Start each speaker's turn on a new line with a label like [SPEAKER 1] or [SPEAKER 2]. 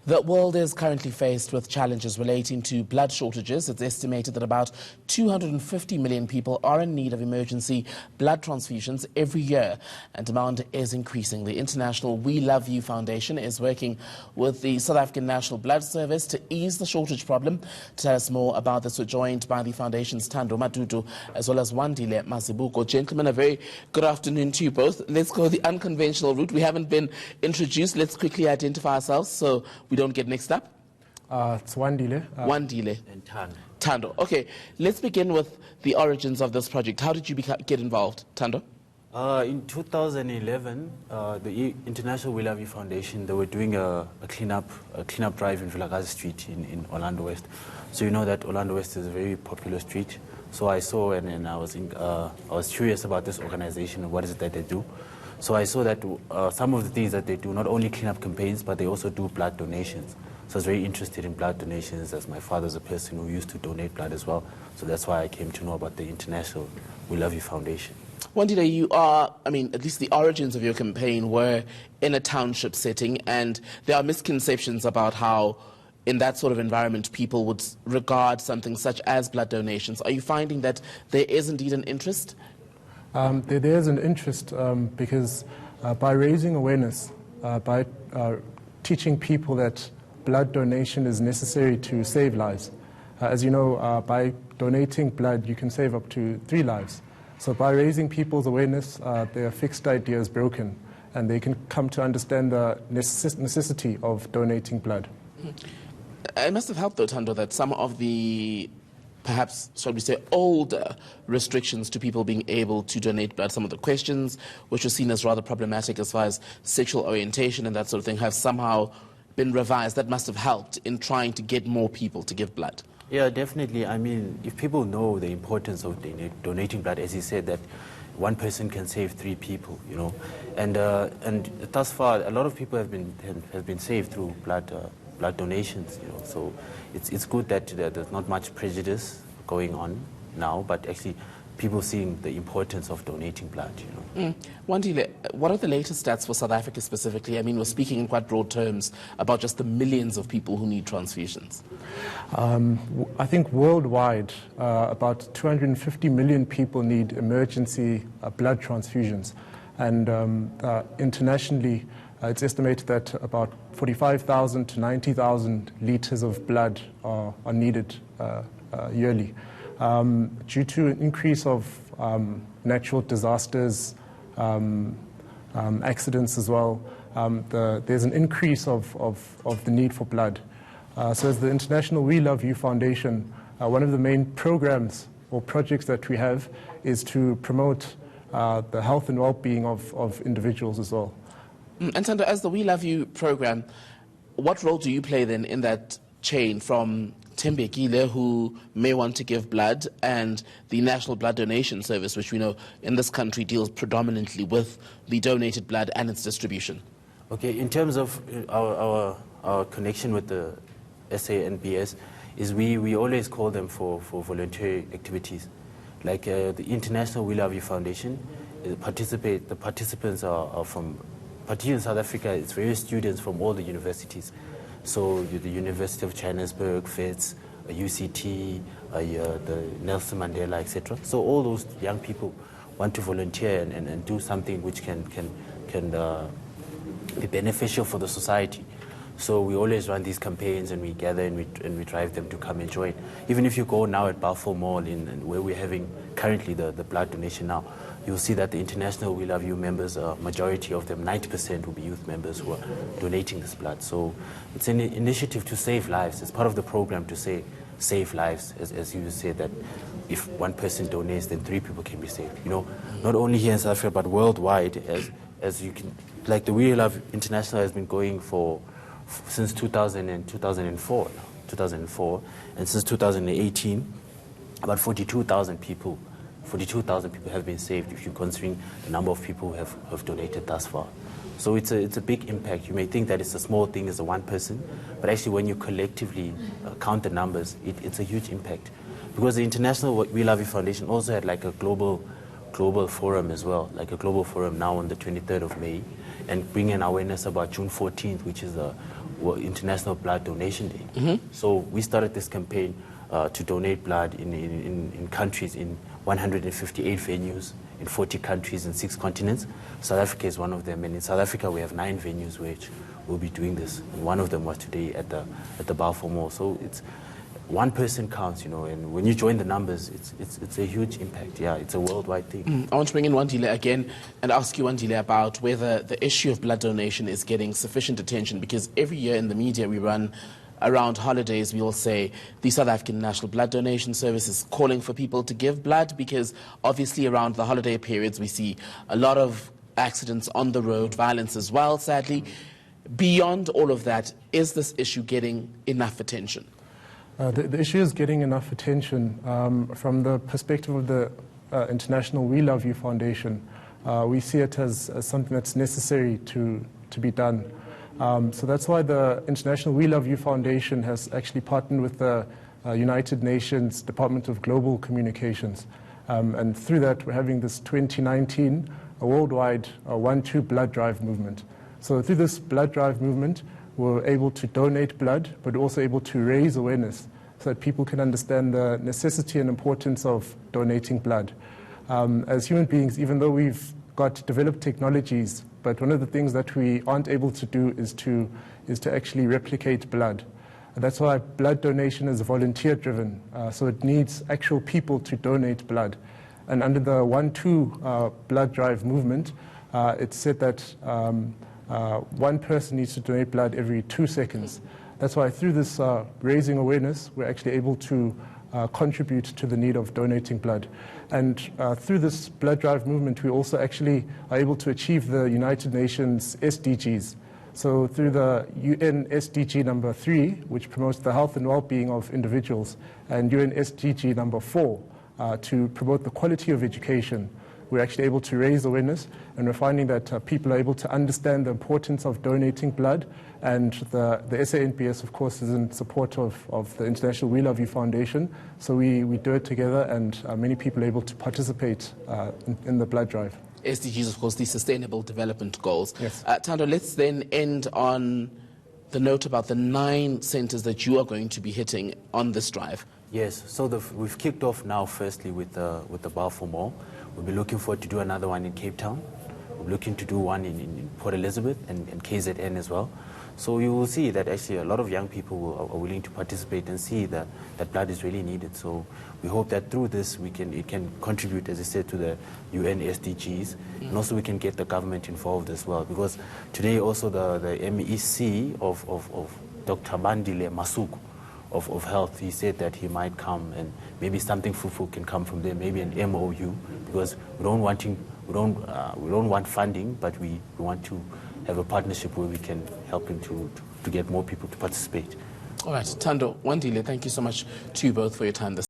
[SPEAKER 1] The world is currently faced with challenges relating to blood shortages. It's estimated that about 250 million people are in need of emergency blood transfusions every year, and demand is increasing. The International We Love You Foundation is working with the South African National Blood Service to ease the shortage problem. To tell us more about this, we're joined by the Foundation's Thando, Matutu, as well as Wandile, Mazibuko. Gentlemen, a very good afternoon to you both. Let's go the unconventional route. We haven't been introduced. Let's quickly identify ourselves so we don't get mixed up.
[SPEAKER 2] It's Wandile.
[SPEAKER 1] Wandile.
[SPEAKER 3] And Thando.
[SPEAKER 1] Thando. Okay, let's begin with the origins of this project. How did you get involved, Thando?
[SPEAKER 3] In 2011, the International We Love You Foundation, they were doing a cleanup drive in Vilakazi Street in Orlando West. So you know that Orlando West is a very popular street. So I saw and I was curious about this organization and what is it that they do. So I saw that some of the things that they do, not only clean up campaigns, but they also do blood donations. So I was very interested in blood donations, as my father's a person who used to donate blood as well. So that's why I came to know about the International We Love You Foundation.
[SPEAKER 1] Wandile, you are, at least the origins of your campaign were in a township setting, and there are misconceptions about how in that sort of environment people would regard something such as blood donations. Are you finding that there is indeed an interest?
[SPEAKER 2] There is an interest because by raising awareness, by teaching people that blood donation is necessary to save lives. As you know, by donating blood, you can save up to 3 lives. So by raising people's awareness, their fixed idea is broken, and they can come to understand the necessity of donating blood.
[SPEAKER 1] It must have helped, though, Thando, that some of the perhaps, shall we say, older restrictions to people being able to donate blood, some of the questions which were seen as rather problematic as far as sexual orientation and that sort of thing, have somehow been revised. That must have helped in trying to get more people to give blood.
[SPEAKER 3] Yeah, definitely. If people know the importance of donating blood, as he said, that one person can save 3 people, you know, and thus far, a lot of people have been saved through blood donations, you know. So it's good that there's not much prejudice going on now, but actually people seeing the importance of donating blood, you know.
[SPEAKER 1] Wandile, what are the latest stats for South Africa specifically? We're speaking in quite broad terms about just the millions of people who need transfusions.
[SPEAKER 2] I think worldwide, about 250 million people need emergency blood transfusions. And internationally, it's estimated that about 45,000 to 90,000 liters of blood are needed yearly. Due to an increase of natural disasters, accidents as well, there's an increase of the need for blood. So as the International We Love You Foundation, one of the main programs or projects that we have is to promote the health and well-being of individuals as well.
[SPEAKER 1] And Thando, as the We Love You program, what role do you play then in that chain from Tembekile, who may want to give blood, and the National Blood Donation Service, which we know in this country deals predominantly with the donated blood and its distribution? Okay,
[SPEAKER 3] in terms of our connection with the SANBS, is we always call them for voluntary activities. Like the International We Love You Foundation, the participants are from, particularly in South Africa, it's various students from all the universities. So the University of Johannesburg, FITS, UCT, the Nelson Mandela, etc. So all those young people want to volunteer and do something which can be beneficial for the society. So we always run these campaigns, and we gather and we drive them to come and join. Even if you go now at Balfour Mall, where we're having currently the blood donation now, you'll see that the International We Love You members, majority of them, 90% will be youth members who are donating this blood. So it's an initiative to save lives. It's part of the program to save lives, as you said, that if one person donates, then 3 people can be saved. You know, not only here in South Africa, but worldwide, as you can, like the We Love International has been going since 2004, and since 2018, about 42,000 people have been saved, if you're considering the number of people who have donated thus far. So it's a big impact. You may think that it's a small thing as a one person, but actually when you collectively count the numbers, it's a huge impact. Because the International We Love You Foundation also had like a global forum as well, like a global forum now on the 23rd of May, and bring an awareness about June 14th, which is the International Blood Donation Day. So we started this campaign to donate blood in countries in 158 venues in 40 countries in 6 continents. South Africa is one of them, and in South Africa we have 9 venues which will be doing this. And one of them was today at the Balfour Mall. So it's one person counts, you know, and when you join the numbers, it's a huge impact. Yeah, it's a worldwide thing.
[SPEAKER 1] I want to bring in Wandile again and ask you, Wandile, about whether the issue of blood donation is getting sufficient attention, because every year in the media we run around holidays, we will say the South African National Blood Donation Service is calling for people to give blood, because obviously around the holiday periods we see a lot of accidents on the road, violence as well, sadly. Beyond all of that, is this issue getting enough attention?
[SPEAKER 2] The issue is getting enough attention from the perspective of the International We Love You Foundation. We see it as something that's necessary to be done. So that's why the International We Love You Foundation has actually partnered with the United Nations Department of Global Communications. And through that, we're having this 2019 worldwide 1-2 blood drive movement. So through this blood drive movement, we're able to donate blood, but also able to raise awareness so that people can understand the necessity and importance of donating blood. As human beings, even though we've got developed technologies, but one of the things that we aren't able to do is to actually replicate blood. And that's why blood donation is volunteer-driven, so it needs actual people to donate blood. And under the 1-2 blood drive movement, it's said that one person needs to donate blood every 2 seconds. That's why through this raising awareness, we're actually able to contribute to the need of donating blood. And through this blood drive movement, we also actually are able to achieve the United Nations SDGs. So through the UN SDG number 3, which promotes the health and well-being of individuals, and UN SDG number 4, to promote the quality of education, we're actually able to raise awareness, and we're finding that people are able to understand the importance of donating blood. And the SANPS, of course, is in support of the International We Love You Foundation. So we do it together, and many people are able to participate in the blood drive.
[SPEAKER 1] SDGs, of course, the Sustainable Development Goals.
[SPEAKER 2] Yes.
[SPEAKER 1] Thando, let's then end on the note about the 9 centers that you are going to be hitting on this drive.
[SPEAKER 3] Yes, so we've kicked off now firstly with the Balfour Mall. We'll be looking forward to do another one in Cape Town. We're looking to do one in Port Elizabeth and KZN as well. So you will see that actually a lot of young people are willing to participate and see that blood is really needed. So we hope that through this it can contribute, as I said, to the UN SDGs, and also we can get the government involved as well. Because today also the MEC of Dr. Wandile of health, he said that he might come, and maybe something fruitful can come from there, maybe an MOU, because we don't want funding, but we want to have a partnership where we can help him to get more people to participate.
[SPEAKER 1] All right, Thando, Wandile, thank you so much to you both for your time this